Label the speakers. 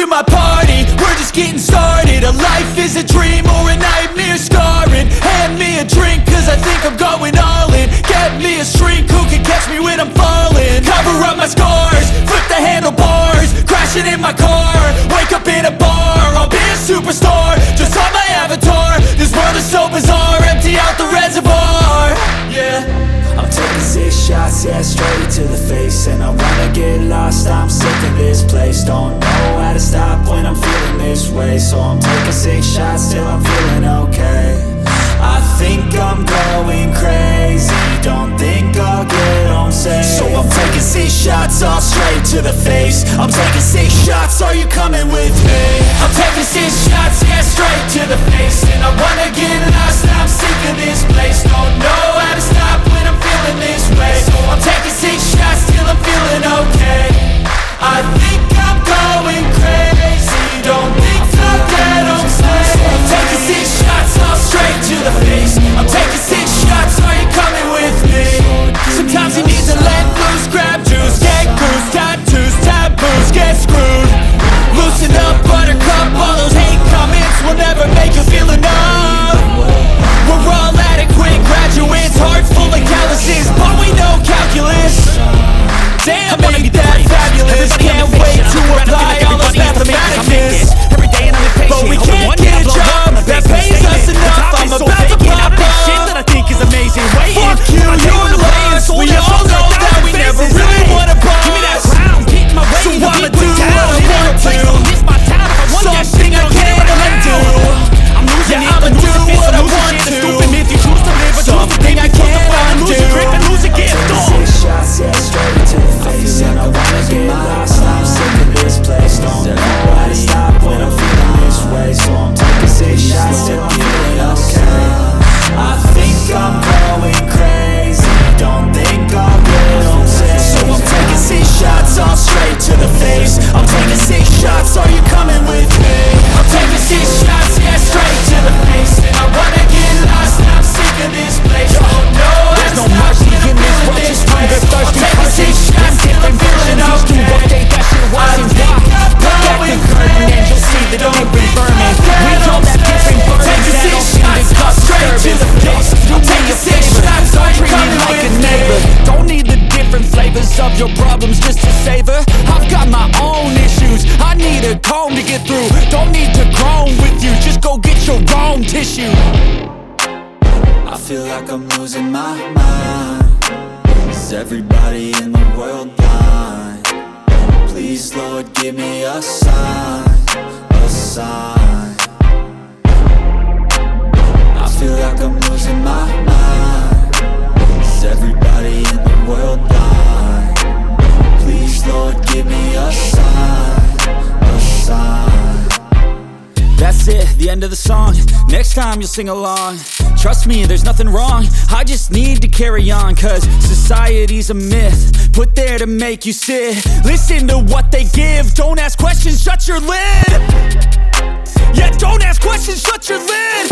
Speaker 1: my party, we're just getting started. A life is a dream or a nightmare scarring. Hand me a drink cause I think I'm going all in. Get me a shrink who can catch me when I'm falling. Cover up my scars, flip the handlebars, crashing in my car, wake up in a bar. I'll be a superstar, just on my avatar. This world is so bizarre, empty out the reservoir. Yeah,
Speaker 2: I'm taking 6 shots, yeah, straight to the face. And I wanna get lost, I'm sick of this place. Don't know how to stop when I'm feeling this way. So I'm taking 6 shots till I'm feeling okay. I think I'm going crazy, don't think I'll get home safe. So I'm taking 6 shots, all straight to the face. I'm taking 6 shots, are you coming with me?
Speaker 1: I'm taking 6 shots, yeah, straight to the face. And I wanna get lost, I'm sick of this place. Don't know how to stop when I'm feeling this way. So I'm taking 6 shots till I'm feeling okay. I think I'm going crazy, don't think I'll get home safe. I'm taking 6 shots, all straight to the face. I'm taking 6 shots, are you coming with me? Sometimes you need to let loose, grab juice, get goose, tattoos, taboos, get screwed. Loosen up, buttercup, all those hate comments will never make you feel enough. We're all adequate graduates, hearts full of calluses, but we know calculus. Damn, ain't that fabulous. Can't wait to apply all those mathematics. But we can't get a job that pays us enough. I'm about to pop up.
Speaker 3: Shit that I think is amazing.
Speaker 1: Fuck you, you're lost. We all know that we never really wanna bust.
Speaker 3: Give me that crown, get my way.
Speaker 1: So I'ma do what I want to. Something I can't undo.
Speaker 3: I'm losing
Speaker 1: Yeah, I'ma do what I want to. Something I can't undo.
Speaker 3: Lose a gift.
Speaker 2: 6 shots, yeah, straight to the face. And I wanna get lost, I'm sick of this place. Don't know how to stop when I'm feeling this way. So I'm taking 6 shots till I'm feeling okay. I think I'm going crazy, don't think I'll get home safe. So I'm taking 6 shots, all straight to the face. I'm taking 6 shots, are you coming with me?
Speaker 1: I'm taking 6 shots, yeah, straight to the face. And I wanna get lost, I'm sick of this place. Don't know how to stop when I'm feeling this way. I'm taking 6 shots till I'm feeling okay. I think I'm going crazy, don't think I'll get home safe. Taking 6 shots, all straight to the face. I'm taking 6 shots, are you coming with me?
Speaker 3: Don't need the different flavors of your problems just to savor. I've got my own issues, I need a comb to get through. Don't need to groan with you, just go get your own tissue.
Speaker 2: I feel like I'm losing my mind. Is everybody in the world blind? Please, Lord, give me a sign, a sign. I feel like I'm losing my mind. Is everybody in the world blind? Please, Lord, give me a sign, a sign.
Speaker 3: That's it, the end of the song. Next time you'll sing along. Trust me, there's nothing wrong. I just need to carry on, cause society's a myth put there to make you sit. Listen to what they give. Don't ask questions, shut your lid. Yeah, don't ask questions, shut your lid.